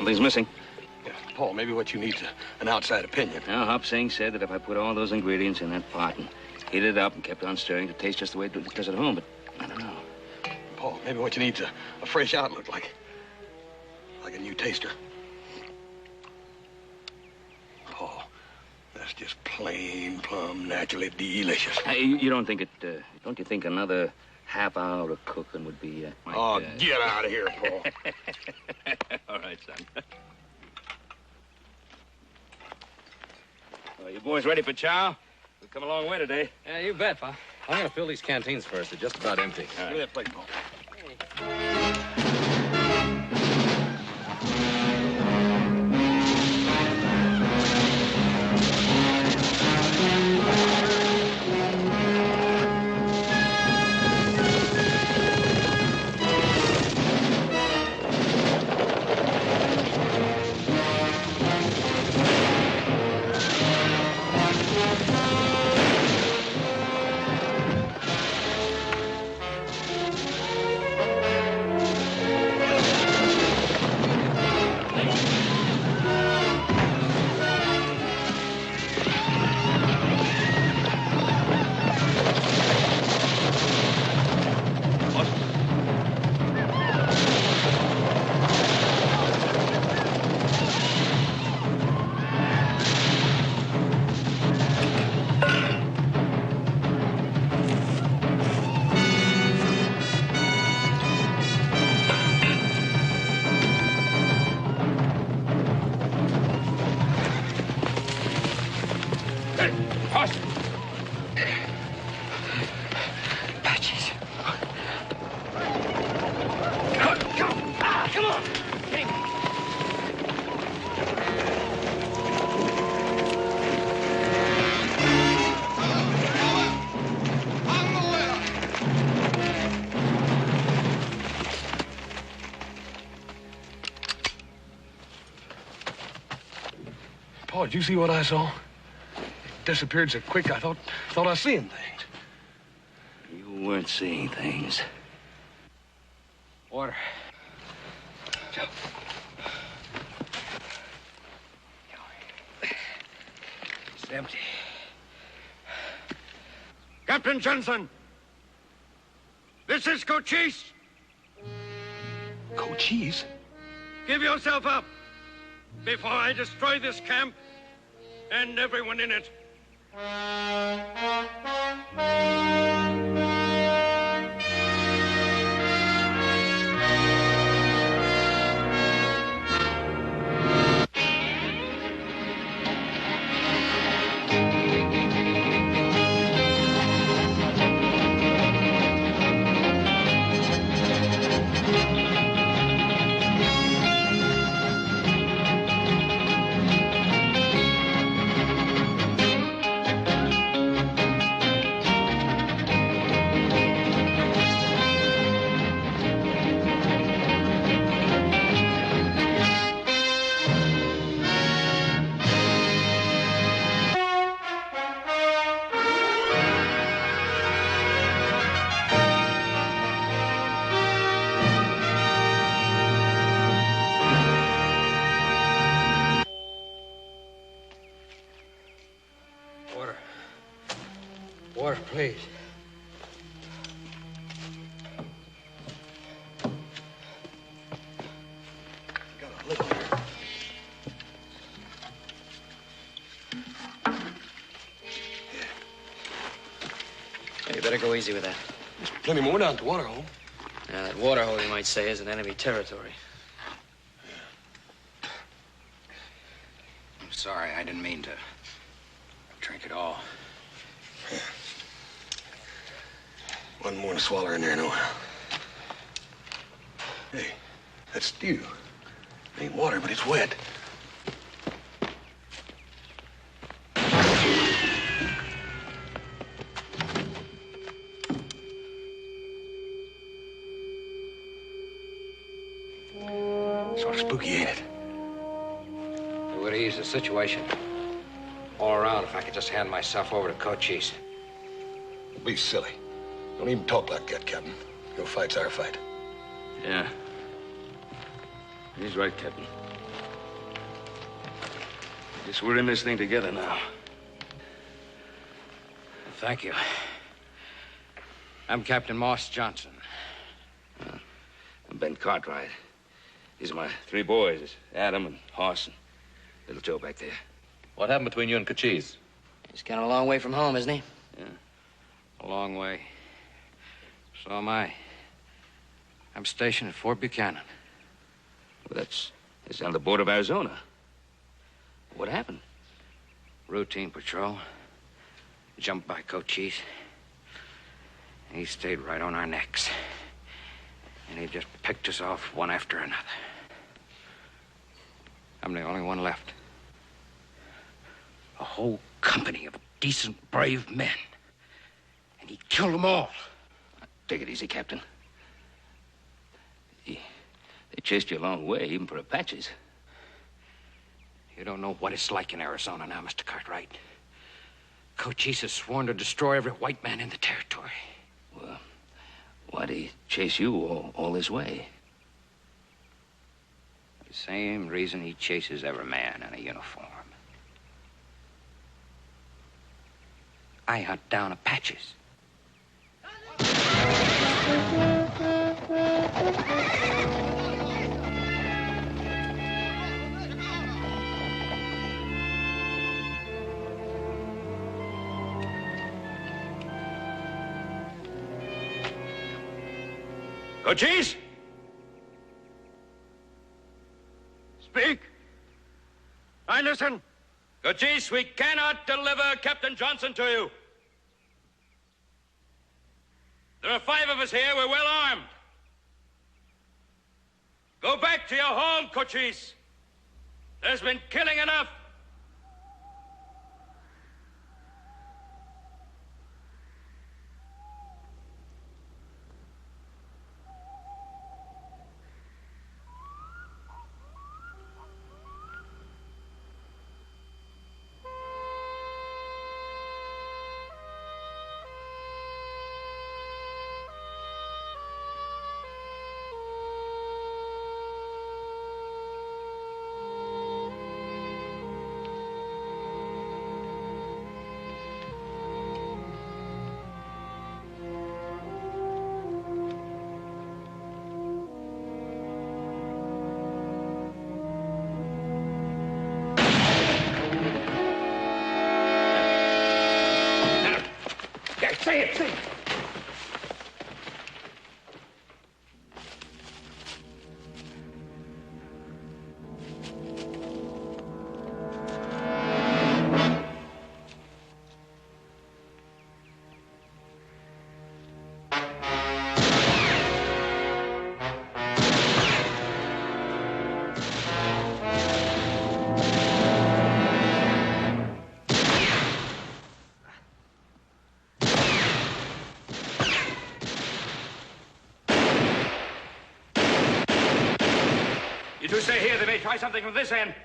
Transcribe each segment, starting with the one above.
Something's missing. Yeah, Paul, maybe what you need is an outside opinion. Now, Hop Singh said that if I put all those ingredients in that pot and heated it up and kept on stirring, it tastes just the way it does at home, but I don't know. Paul, maybe what you need is a fresh outlook, like a new taster. Paul, that's just plain, plumb, naturally delicious. Hey, you don't think it, don't you think another half hour of cooking would be, get out of here, Paul. All right, son. Well, you boys ready for chow? We've come a long way today. Yeah, you bet, Pa. I'm gonna fill these canteens first. They're just about empty. All right. Give me that plate, Paul. Paul, did you see what I saw? It disappeared so quick, I thought I was seeing things. You weren't seeing things. Water. Joe. It's empty. Captain Johnson, this is Cochise. Cochise? Give yourself up before I destroy this camp and everyone in it. Water, please. Got a little here. Hey, you better go easy with that. There's plenty more down at the water hole. Yeah, that water hole, you might say, is in enemy territory. I'm sorry, I didn't mean to drink it all. One more to swallow in there, nohow. Hey, that's stew. It ain't water, but it's wet. Sort of spooky, ain't it? It would ease the situation all around if I could just hand myself over to Cochise. Be silly. Don't even talk like that, Captain. Your fight's our fight. Yeah. He's right, Captain. Guess we're in this thing together now. Thank you. I'm Captain Moss Johnson. I'm Ben Cartwright. These are my 3 boys, Adam and Hoss and little Joe back there. What happened between you and Cochise? He's kind of a long way from home, isn't he? Yeah. A long way. So am I. I'm stationed at Fort Buchanan. Well, that's on the border of Arizona. What happened? Routine patrol. Jumped by Cochise. He stayed right on our necks. And he just picked us off one after another. I'm the only one left. A whole company of decent, brave men. And he killed them all. Take it easy, Captain. They chased you a long way, even for Apaches. You don't know what it's like in Arizona now, Mr. Cartwright. Cochise has sworn to destroy every white man in the territory. Well, why'd he chase you all this way? The same reason he chases every man in a uniform. I hunt down Apaches. Cochise? Speak. I listen. Cochise, we cannot deliver Captain Johnson to you. There are 5 of us here. We're well armed. Go back to your home, Cochise. There's been killing enough. Say it, say it. You two stay here. They may try something from this end.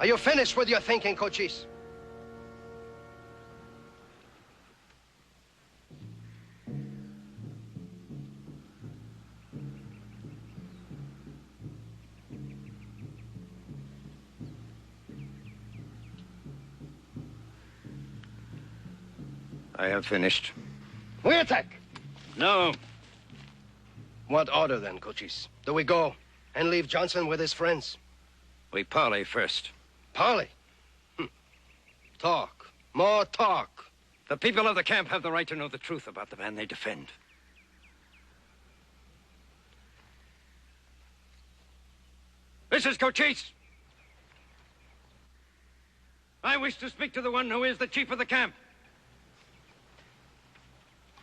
Are you finished with your thinking, Cochise? I have finished. We attack. No. What order, then, Cochise? Do we go and leave Johnson with his friends? We parley first. Parley? Talk. More talk. The people of the camp have the right to know the truth about the man they defend. Mrs. Cochise! I wish to speak to the one who is the chief of the camp.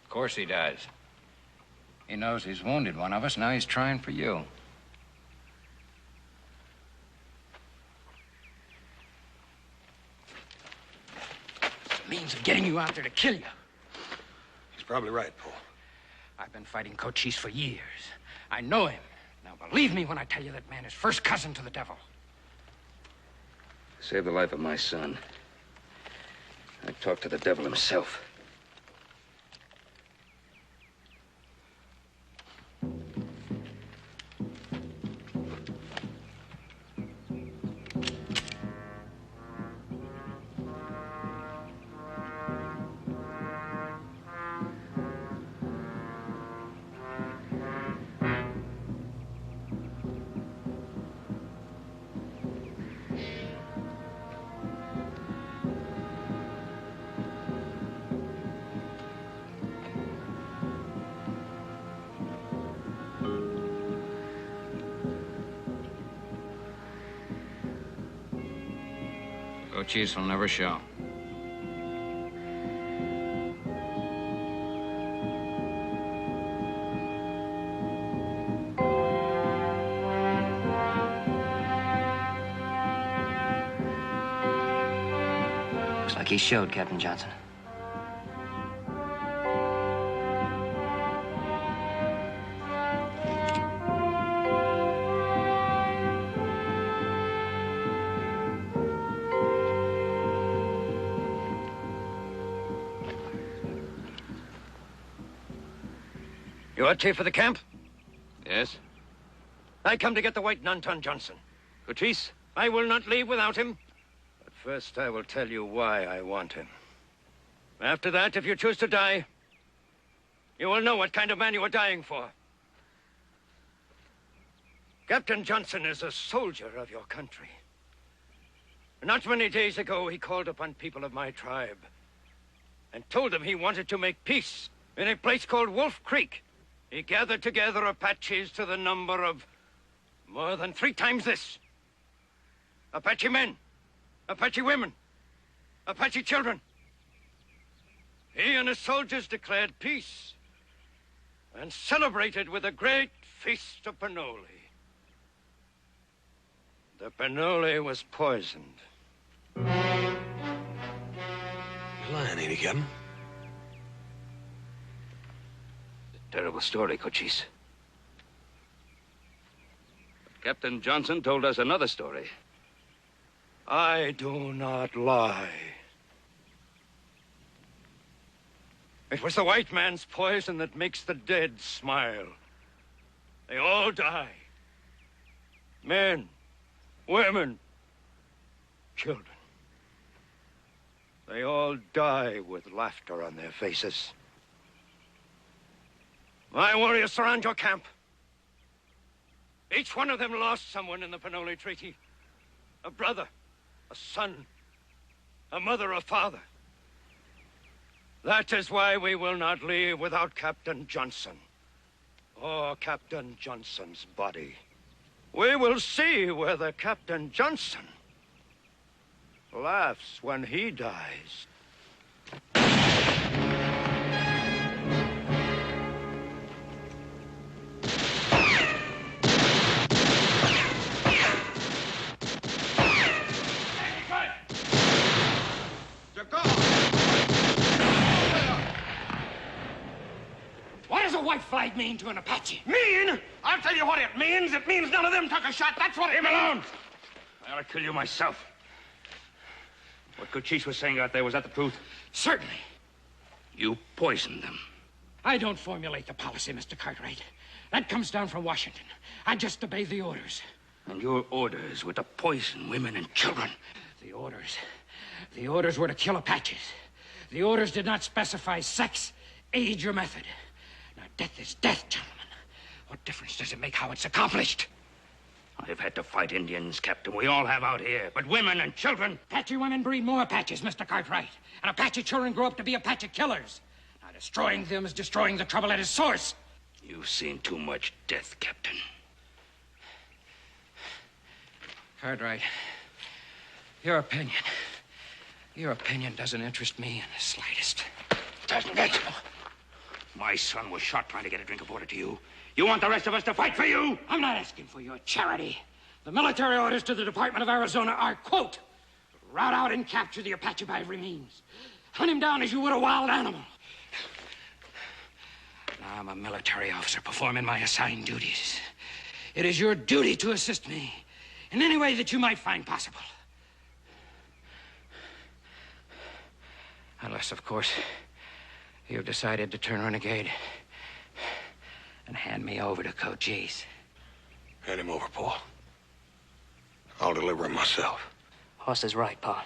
Of course he does. He knows he's wounded one of us. Now he's trying for you. It's a means of getting you out there to kill you. He's probably right, Paul. I've been fighting Cochise for years. I know him. Now, believe me when I tell you that man is first cousin to the devil. Saved the life of my son. I talked to the devil himself. Cochise will never show. Looks like he showed, Captain Johnson. You are chief of the camp? Yes? I come to get the white Nanton Johnson. Cochise, I will not leave without him. But first I will tell you why I want him. After that, if you choose to die, you will know what kind of man you are dying for. Captain Johnson is a soldier of your country. Not many days ago, he called upon people of my tribe and told them he wanted to make peace in a place called Wolf Creek. He gathered together Apaches to the number of more than 3 times this. Apache men, Apache women, Apache children. He and his soldiers declared peace and celebrated with a great feast of pinole. The pinole was poisoned. You're lying, ain't he, Captain? Terrible story, Cochise. Captain Johnson told us another story. I do not lie. It was the white man's poison that makes the dead smile. They all die. Men, women, children. They all die with laughter on their faces. My warriors surround your camp. Each one of them lost someone in the Pinole Treaty. A brother, a son, a mother, a father. That is why we will not leave without Captain Johnson or Captain Johnson's body. We will see whether Captain Johnson laughs when he dies. What does a white flag mean to an Apache? Mean? I'll tell you what it means. It means none of them took a shot. That's what it means. Alone! I ought to kill you myself. What Cochise was saying out there, was that the truth? Certainly. You poisoned them. I don't formulate the policy, Mr. Cartwright. That comes down from Washington. I just obey the orders. And your orders were to poison women and children. The orders were to kill Apaches. The orders did not specify sex, age, or method. Now, death is death, gentlemen. What difference does it make how it's accomplished? I've had to fight Indians, Captain. We all have out here. But women and children... Apache women breed more Apaches, Mr. Cartwright. And Apache children grow up to be Apache killers. Now, destroying them is destroying the trouble at its source. You've seen too much death, Captain. Cartwright, your opinion doesn't interest me in the slightest. Doesn't it? My son was shot trying to get a drink of water to you. You want the rest of us to fight for you? I'm not asking for your charity. The military orders to the Department of Arizona are, quote, rout out and capture the Apache by every means. Hunt him down as you would a wild animal. Now, I'm a military officer performing my assigned duties. It is your duty to assist me in any way that you might find possible. Unless, of course, you've decided to turn renegade and hand me over to Cochise. Hand him over, Paul. I'll deliver him myself. Hoss is right, Pa.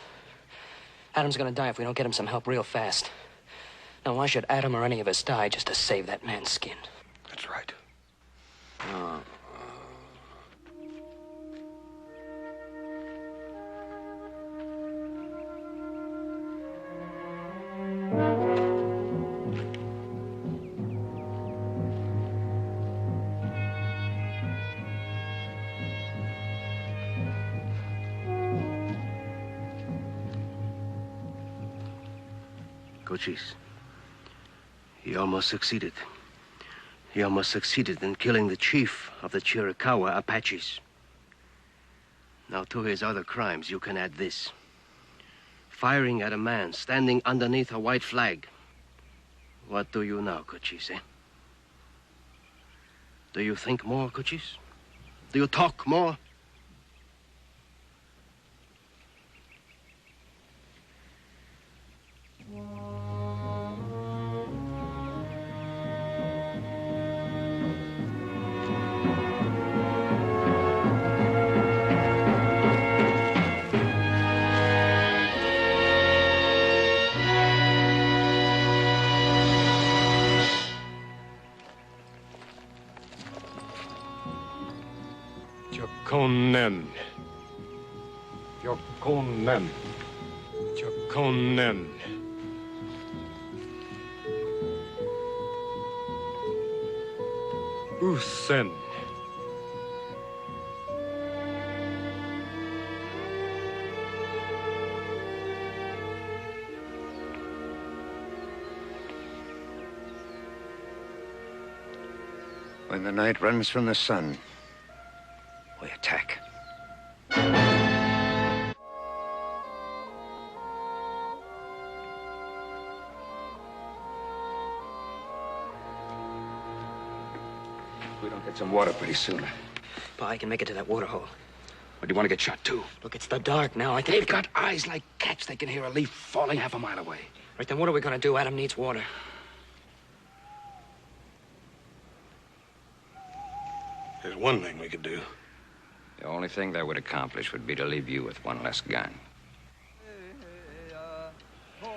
Adam's gonna die if we don't get him some help real fast. Now, why should Adam or any of us die just to save that man's skin? That's right. Cochise, he almost succeeded. He almost succeeded in killing the chief of the Chiricahua Apaches. Now, to his other crimes, you can add this. Firing at a man standing underneath a white flag. What do you now, Cochise? Do you think more, Cochise? Do you talk more? Jokonen. Jokonen. Jokonen. Usen. When the night runs from the sun, we attack. We don't get some water pretty soon. Pa, I can make it to that water hole. Or do you want to get shot too? Look, it's the dark now. I can... They've got eyes like cats. They can hear a leaf falling half a mile away. Right, then what are we gonna do? Adam needs water. There's one thing we could do. The only thing that would accomplish would be to leave you with one less gun. Well,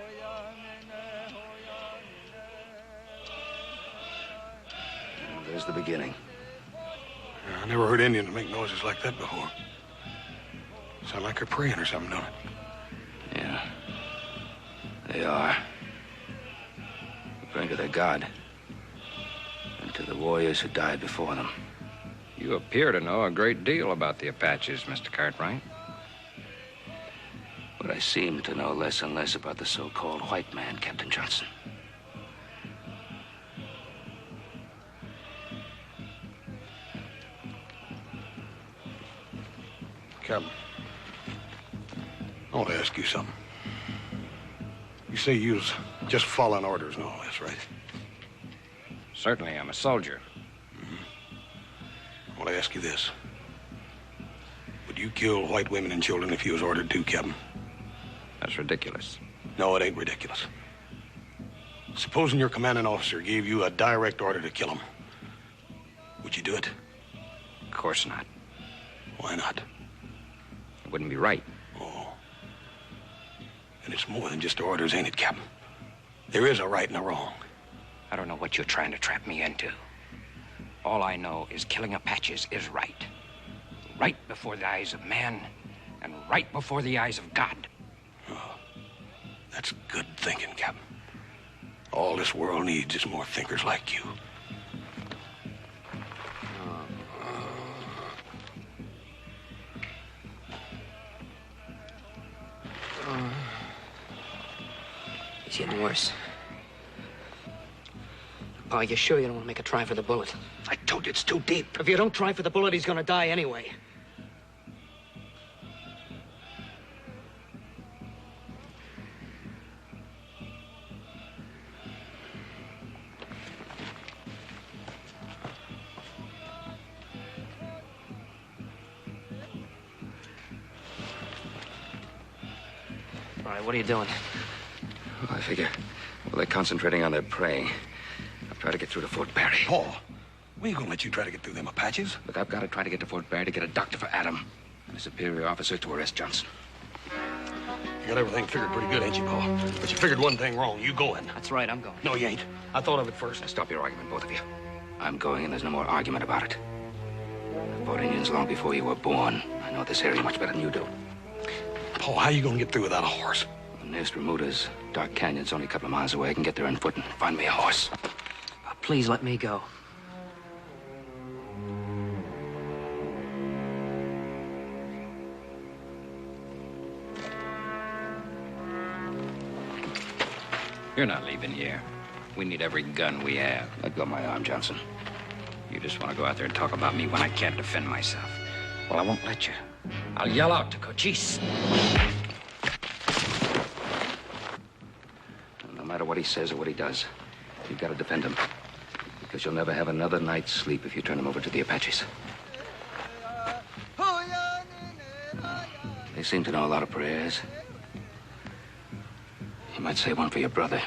there's the beginning. I never heard Indians make noises like that before. Sound like they're praying or something, don't it? Yeah. They are. Praying to their God. And to the warriors who died before them. You appear to know a great deal about the Apaches, Mr. Cartwright. But I seem to know less and less about the so-called white man, Captain Johnson. Captain, I want to ask you something. You say you was just following orders and all this, right? Certainly, I'm a soldier. I want to ask you this. Would you kill white women and children if you was ordered to, Captain? That's ridiculous. No, it ain't ridiculous. Supposing your commanding officer gave you a direct order to kill them, would you do it? Of course not. Why not? It wouldn't be right. Oh. And it's more than just orders, ain't it, Captain? There is a right and a wrong. I don't know what you're trying to trap me into. All I know is killing Apaches is right. Right before the eyes of man, and right before the eyes of God. Oh, that's good thinking, Captain. All this world needs is more thinkers like you. He's getting worse. Pa, you sure you don't want to make a try for the bullet? I told you it's too deep. If you don't try for the bullet, he's gonna die anyway. All right, what are you doing? Well, I figure, well, they're concentrating on their prey. I'll try to get through to Fort Barry. Paul, we ain't gonna let you try to get through them Apaches. Look, I've got to try to get to Fort Barry to get a doctor for Adam and a superior officer to arrest Johnson. You got everything figured pretty good, ain't you, Paul? But you figured one thing wrong. You going. That's right, I'm going. No, you ain't. I thought of it first. Now, stop your argument, both of you. I'm going, and there's no more argument about it. I fought Indians long before you were born. I know this area much better than you do. Paul, how you gonna get through without a horse? The nearest Remuda's Dark Canyon's only a couple of miles away. I can get there on foot and find me a horse. Please let me go. You're not leaving here. We need every gun we have. Let go of my arm, Johnson. You just want to go out there and talk about me when I can't defend myself. Well, I won't let you. I'll yell out to Cochise. No matter what he says or what he does, you've got to defend him. Because you'll never have another night's sleep if you turn him over to the Apaches. They seem to know a lot of prayers. You might say one for your brother.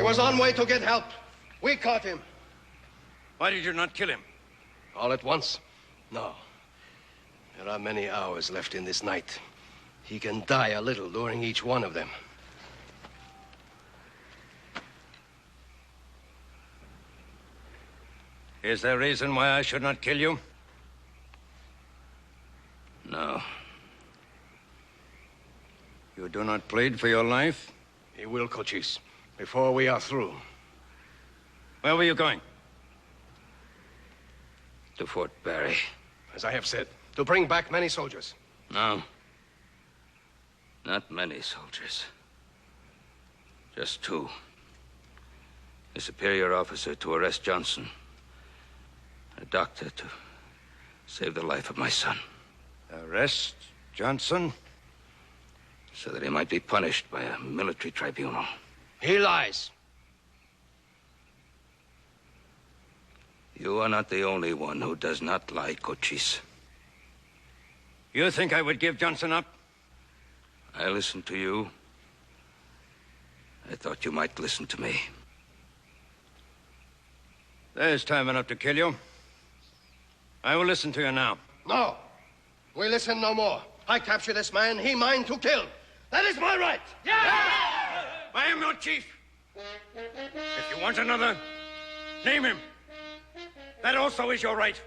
Was on way to get help. We caught him. Why did you not kill him? All at once? No. There are many hours left in this night. He can die a little during each one of them. Is there reason why I should not kill you? No. You do not plead for your life? He will, Cochise, before we are through. Where were you going? To Fort Barry. As I have said, to bring back many soldiers. No. Not many soldiers. Just two. A superior officer to arrest Johnson. A doctor to save the life of my son. Arrest Johnson? So that he might be punished by a military tribunal. He lies. You are not the only one who does not lie, Cochise. You think I would give Johnson up? I listened to you. I thought you might listen to me. There's time enough to kill you. I will listen to you now. No. We listen no more. I capture this man, he mine to kill. That is my right. I am your chief. If you want another, name him. That also is your right.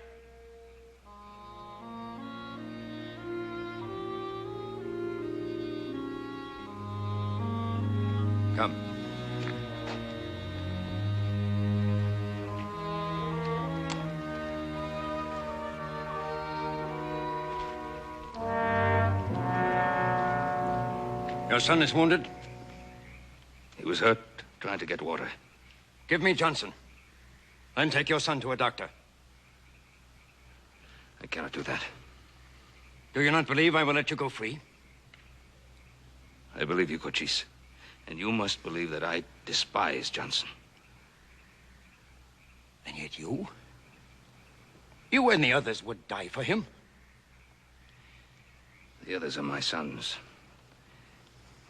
Come. Your son is wounded? He was hurt trying to get water. Give me Johnson. Then take your son to a doctor. I cannot do that. Do you not believe I will let you go free? I believe you, Cochise. And you must believe that I despise Johnson. And yet you? You and the others would die for him. The others are my sons.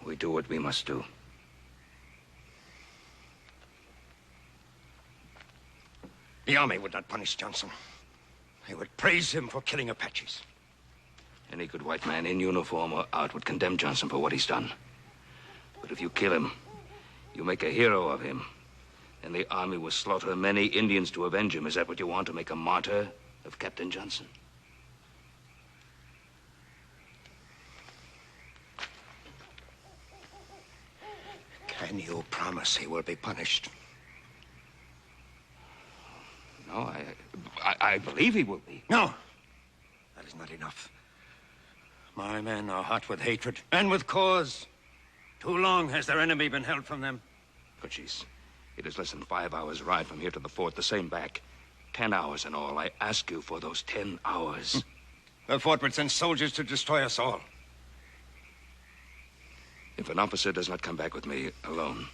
We do what we must do. The army would not punish Johnson. They would praise him for killing Apaches. Any good white man in uniform or out would condemn Johnson for what he's done. But if you kill him, you make a hero of him, and the army will slaughter many Indians to avenge him. Is that what you want, to make a martyr of Captain Johnson? Can you promise he will be punished? No, I believe he will be. No. That is not enough. My men are hot with hatred, and with cause. Too long has their enemy been held from them. Cochise, it is less than 5 hours' ride from here to the fort, the same back. 10 hours in all. I ask you for those 10 hours. The fort would send soldiers to destroy us all. If an officer does not come back with me alone,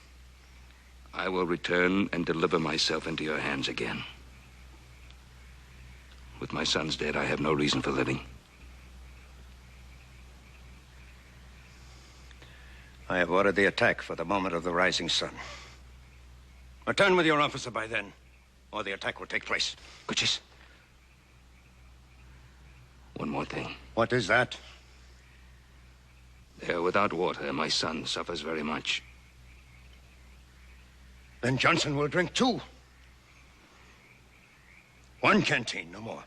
I will return and deliver myself into your hands again. With my sons dead, I have no reason for living. I have ordered the attack for the moment of the rising sun. Return with your officer by then, or the attack will take place. Cochise. One more thing. What is that? There, without water, my son suffers very much. Then Johnson will drink too. One canteen, no more.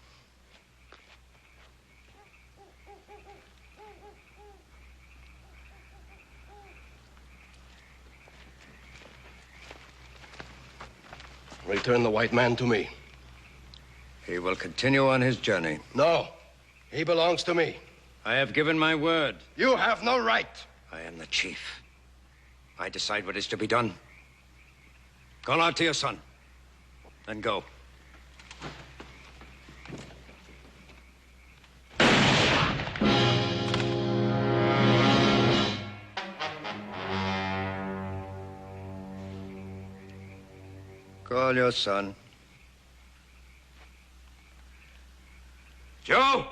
Return the white man to me. He will continue on his journey. No, he belongs to me. I have given my word. You have no right. I am the chief. I decide what is to be done. Call out to your son. Then go. Call your son. Joe!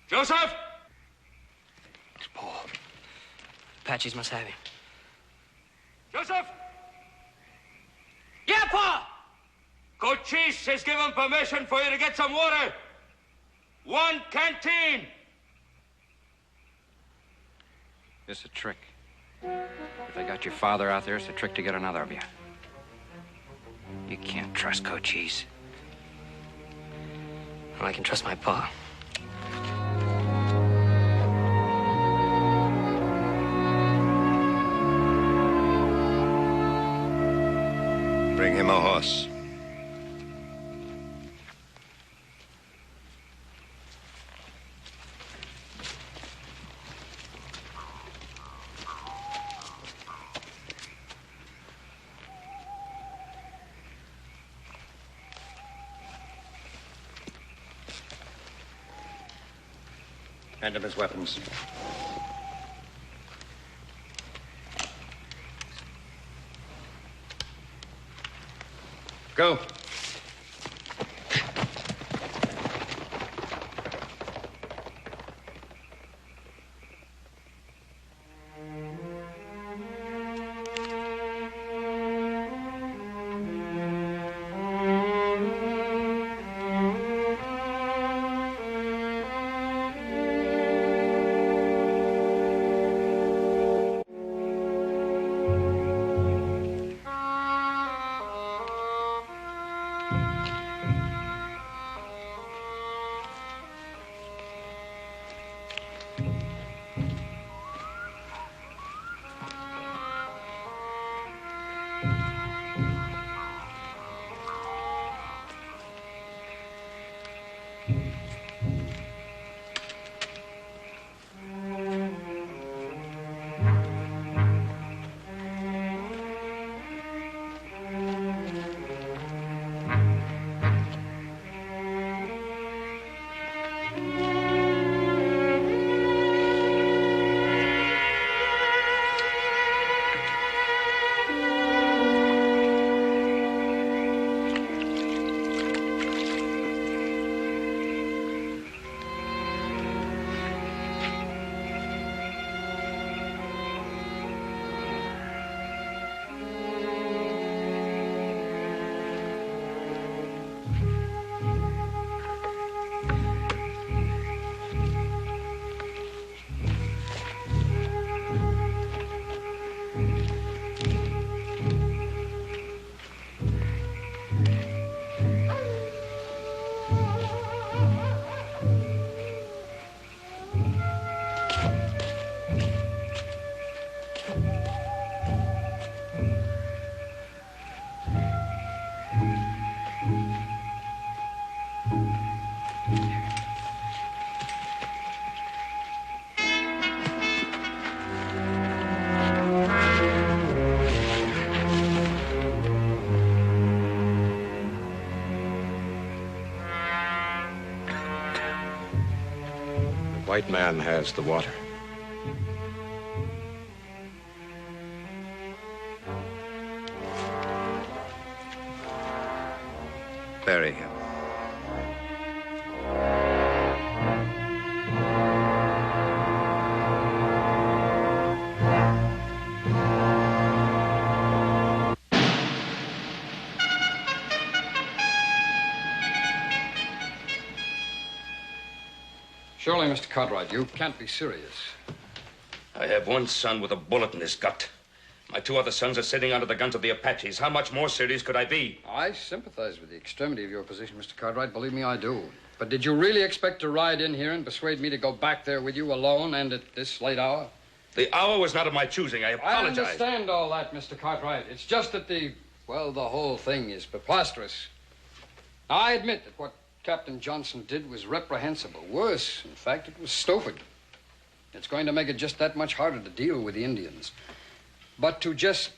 Joseph! It's Paul. Apaches must have him. Joseph! Yeah, Pa! Cochise has given permission for you to get some water. One canteen. It's a trick. If they got your father out there, it's a trick to get another of you. You can't trust Cochise. Well, I can trust my Pa. Bring him a horse. Hand him his weapons. Go. white man has the water. Bury him. Surely, Mr. Cartwright, you can't be serious. I have one son with a bullet in his gut. My two other sons are sitting under the guns of the Apaches. How much more serious could I be? I sympathize with the extremity of your position, Mr. Cartwright. Believe me, I do. But did you really expect to ride in here and persuade me to go back there with you alone and at this late hour? The hour was not of my choosing. I apologize. I understand all that, Mr. Cartwright. It's just that the whole thing is preposterous. Now, I admit that what Captain Johnson did was reprehensible. Worse, in fact, it was stupid. It's going to make it just that much harder to deal with the Indians. But to just,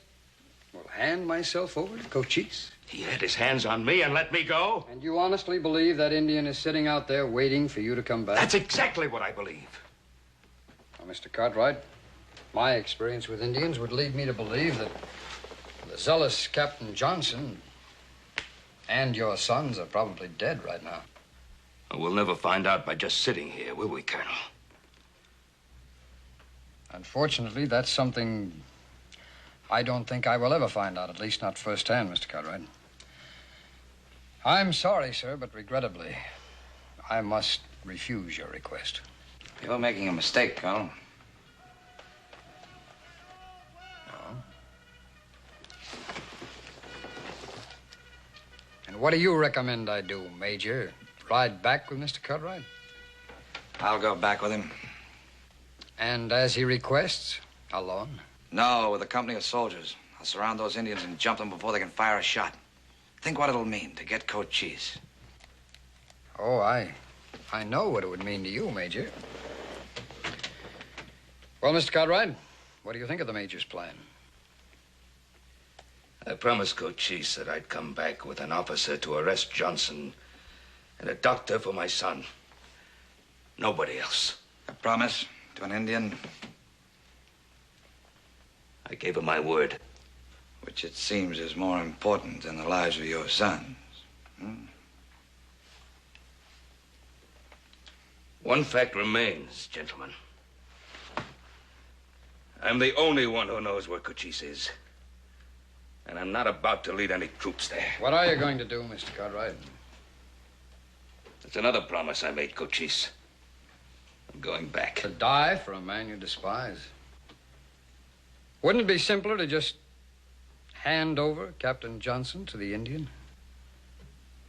hand myself over to Cochise? He had his hands on me and let me go. And you honestly believe that Indian is sitting out there waiting for you to come back? That's exactly what I believe. Well, Mr. Cartwright, my experience with Indians would lead me to believe that the zealous Captain Johnson and your sons are probably dead right now. We'll never find out by just sitting here, will we, Colonel? Unfortunately, that's something I don't think I will ever find out, at least not firsthand, Mr. Cartwright. I'm sorry, sir, but regrettably, I must refuse your request. You're making a mistake, Colonel. No? And what do you recommend I do, Major? Ride back with Mr. Cartwright? I'll go back with him. And as he requests, alone? No, with a company of soldiers. I'll surround those Indians and jump them before they can fire a shot. Think what it'll mean to get Cochise. Oh, I know what it would mean to you, Major. Well, Mr. Cartwright, what do you think of the Major's plan? I promised Cochise that I'd come back with an officer to arrest Johnson and a doctor for my son. Nobody else. A promise to an Indian? I gave him my word. Which it seems is more important than the lives of your sons. One fact remains, gentlemen. I'm the only one who knows where Cochise is. And I'm not about to lead any troops there. What are you going to do, Mr. Cartwright? It's another promise I made Cochise. I'm going back. To die for a man you despise? Wouldn't it be simpler to just hand over Captain Johnson to the Indian?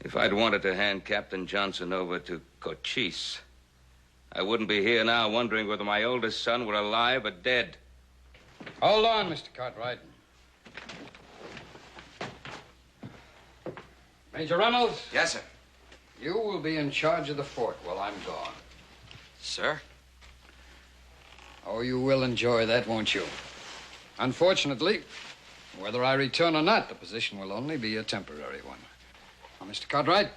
If I'd wanted to hand Captain Johnson over to Cochise, I wouldn't be here now wondering whether my oldest son were alive or dead. Hold on, Mr. Cartwright. Major Reynolds? Yes, sir. You will be in charge of the fort while I'm gone. Sir? Oh, you will enjoy that, won't you? Unfortunately, whether I return or not, the position will only be a temporary one. Now, Mr. Cartwright,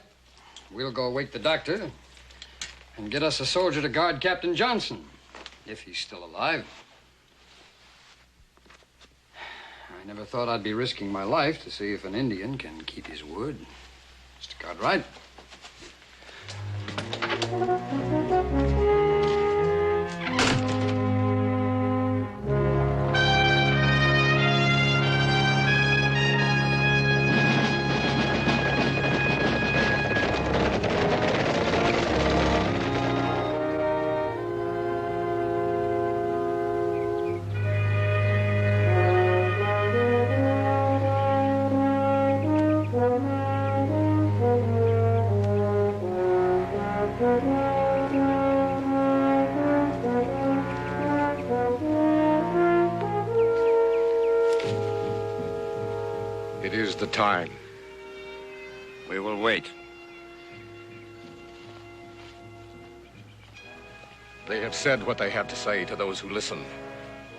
we'll go wake the doctor and get us a soldier to guard Captain Johnson, if he's still alive. I never thought I'd be risking my life to see if an Indian can keep his word. Mr. Cartwright. It is the time. We will wait. They have said what they have to say to those who listen.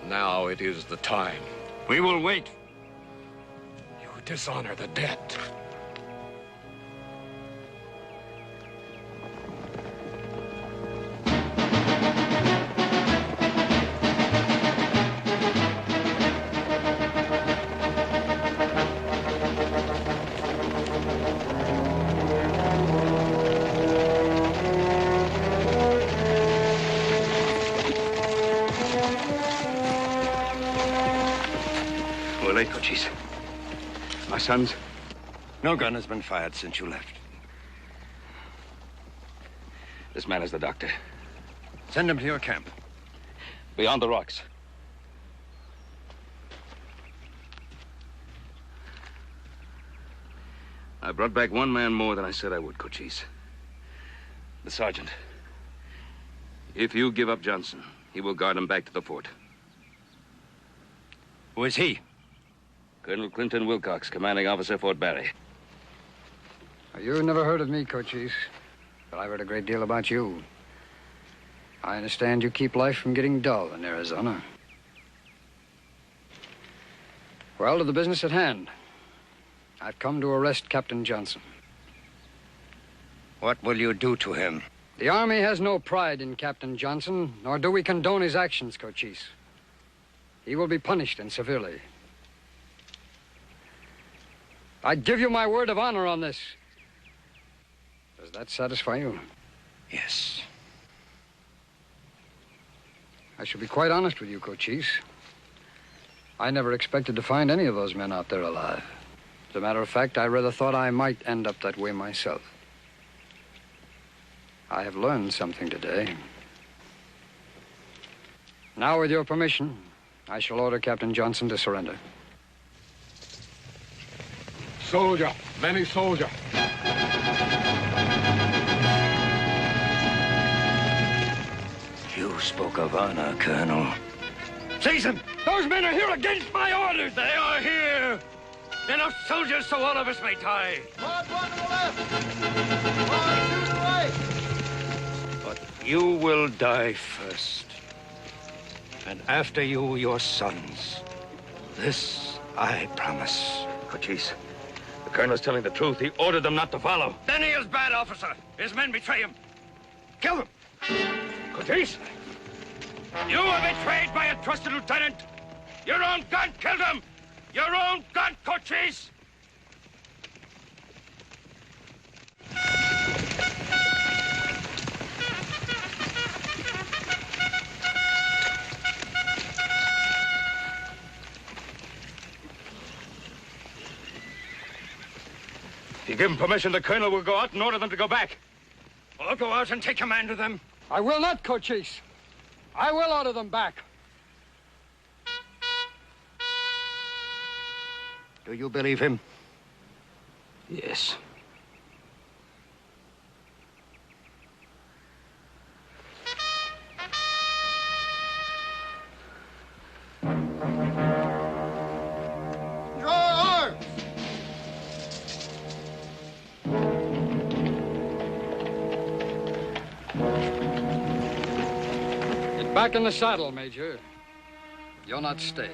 Now it is the time. We will wait. You dishonor the dead. sons? No gun has been fired since you left. This man is the doctor. Send him to your camp. Beyond the rocks. I brought back one man more than I said I would, Cochise. The sergeant. If you give up Johnson, he will guard him back to the fort. Who is he? Colonel Clinton Wilcox, commanding officer, Fort Barry. You never heard of me, Cochise, but I've heard a great deal about you. I understand you keep life from getting dull in Arizona. Well, to the business at hand. I've come to arrest Captain Johnson. What will you do to him? The Army has no pride in Captain Johnson, nor do we condone his actions, Cochise. He will be punished, and severely. I give you my word of honor on this. Does that satisfy you? Yes. I shall be quite honest with you, Cochise. I never expected to find any of those men out there alive. As a matter of fact, I rather thought I might end up that way myself. I have learned something today. Now, with your permission, I shall order Captain Johnson to surrender. Soldier, many soldier. You spoke of honor, Colonel. Seize them! Those men are here against my orders! They are here! Enough soldiers so all of us may die. March one to the left. March two to the right. But you will die first. And after you, your sons. This I promise. Cochise, the colonel's telling the truth. He ordered them not to follow. Then he is bad, officer. His men betray him. Kill them. Cochise! You were betrayed by a trusted lieutenant. Your own gun killed him. Your own gun, Cochise! If you give him permission, the colonel will go out and order them to go back. I'll go out and take command of them. I will not, Cochise. I will order them back. Do you believe him? Yes. Draw arms. Get back in the saddle, Major. You're not staying.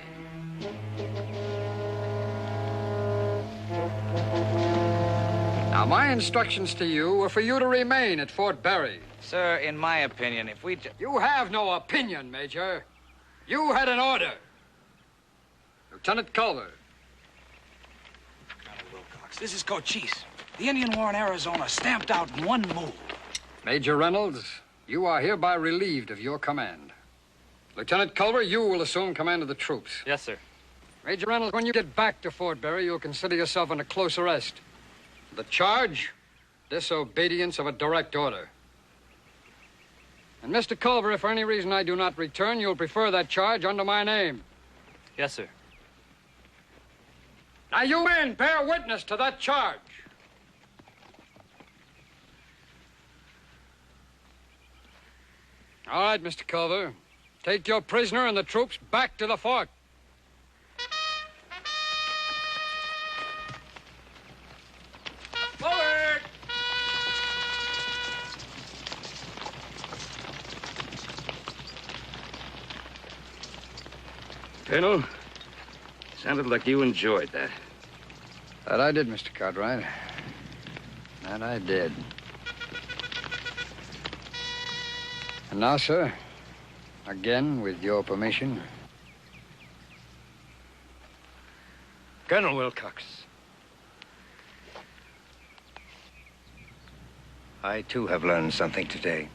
Now, my instructions to you were for you to remain at Fort Barry. Sir, in my opinion, if we... You have no opinion, Major. You had an order. Lieutenant Culver. Colonel Wilcox, this is Cochise. The Indian War in Arizona stamped out in one move. Major Reynolds, you are hereby relieved of your command. Lieutenant Culver, you will assume command of the troops. Yes, sir. Major Reynolds, when you get back to Fort Barry, you'll consider yourself under close arrest. The charge, disobedience of a direct order. And Mr. Culver, if for any reason I do not return, you'll prefer that charge under my name. Yes, sir. Now, you men, bear witness to that charge. All right, Mr. Culver. Take your prisoner and the troops back to the fort. Forward. Colonel, sounded like you enjoyed that. That I did, Mr. Cartwright. That I did. And now, sir, again, with your permission. Colonel Wilcox. I, too, have learned something today.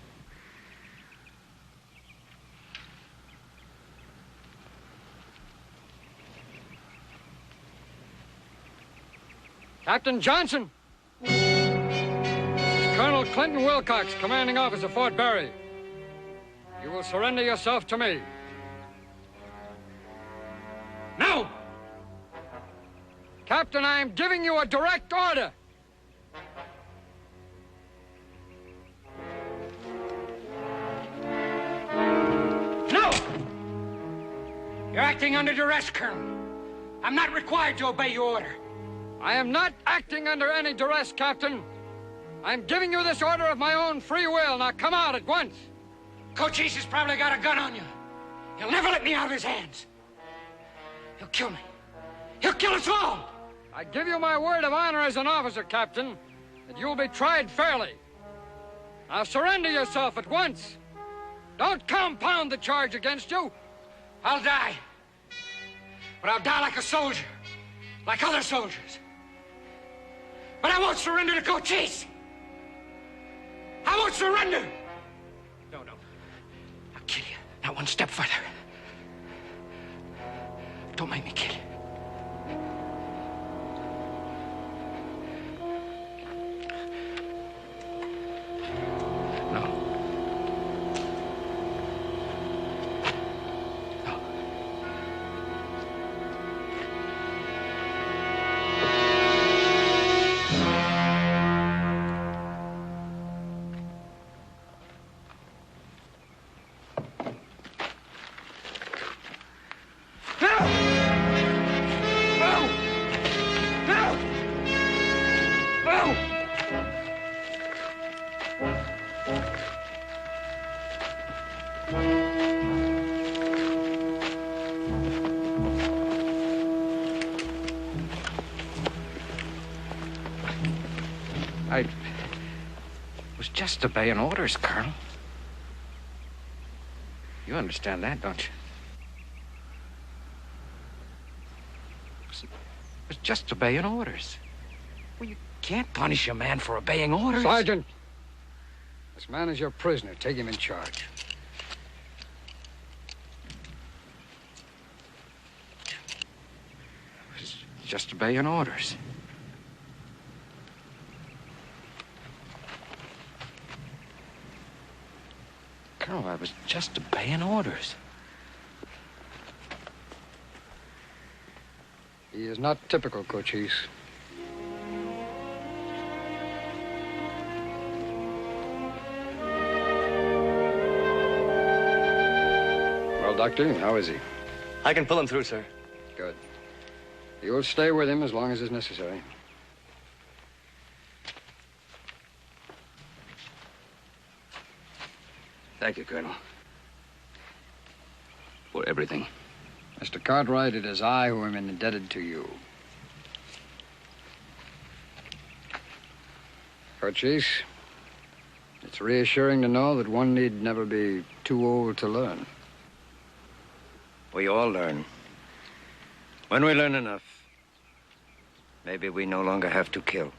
Captain Johnson! This is Colonel Clinton Wilcox, commanding officer, Fort Berry. You will surrender yourself to me. No! Captain, I am giving you a direct order. No! You're acting under duress, Colonel. I'm not required to obey your order. I am not acting under any duress, Captain. I'm giving you this order of my own free will. Now come out at once. Cochise has probably got a gun on you. He'll never let me out of his hands. He'll kill me. He'll kill us all. I give you my word of honor as an officer, Captain, that you'll be tried fairly. Now surrender yourself at once. Don't compound the charge against you. I'll die. But I'll die like a soldier. Like other soldiers. But I won't surrender to Cochise. I won't surrender. No. I'll kill you. Not one step further. Don't make me kill you. I was just obeying orders, Colonel. You understand that, don't you? I was just obeying orders. Well, you can't punish a man for obeying orders. Sergeant, this man is your prisoner. Take him in charge. I was just obeying orders. Colonel, I was just obeying orders. He is not typical, Cochise. Well, Doctor, how is he? I can pull him through, sir. Good. You'll stay with him as long as is necessary. Thank you, Colonel. For everything. Mr. Cartwright, it is I who am indebted to you. Cochise, it's reassuring to know that one need never be too old to learn. We all learn. When we learn enough, maybe we no longer have to kill.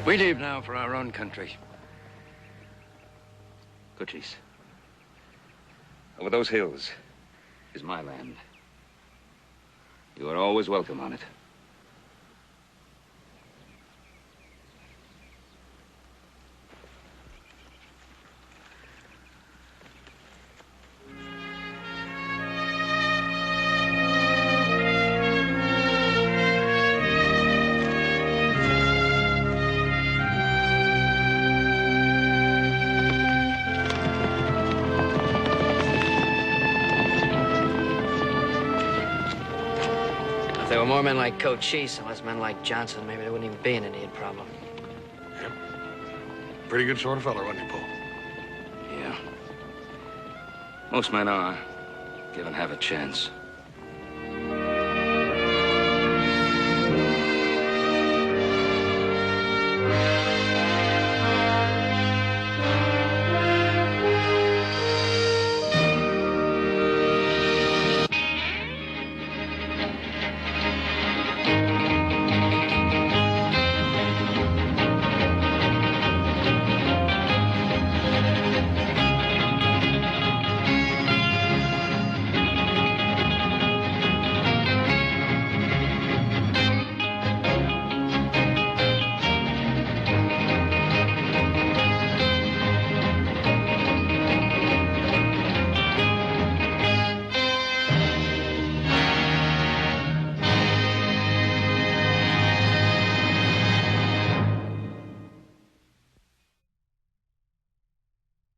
We leave now for our own country. Cochise. Over those hills is my land. You are always welcome on it. If there were more men like Cochise and less men like Johnson, maybe there wouldn't even be an Indian problem. Yep. Pretty good sort of fellow, wasn't he, Paul? Yeah. Most men are, given half a chance.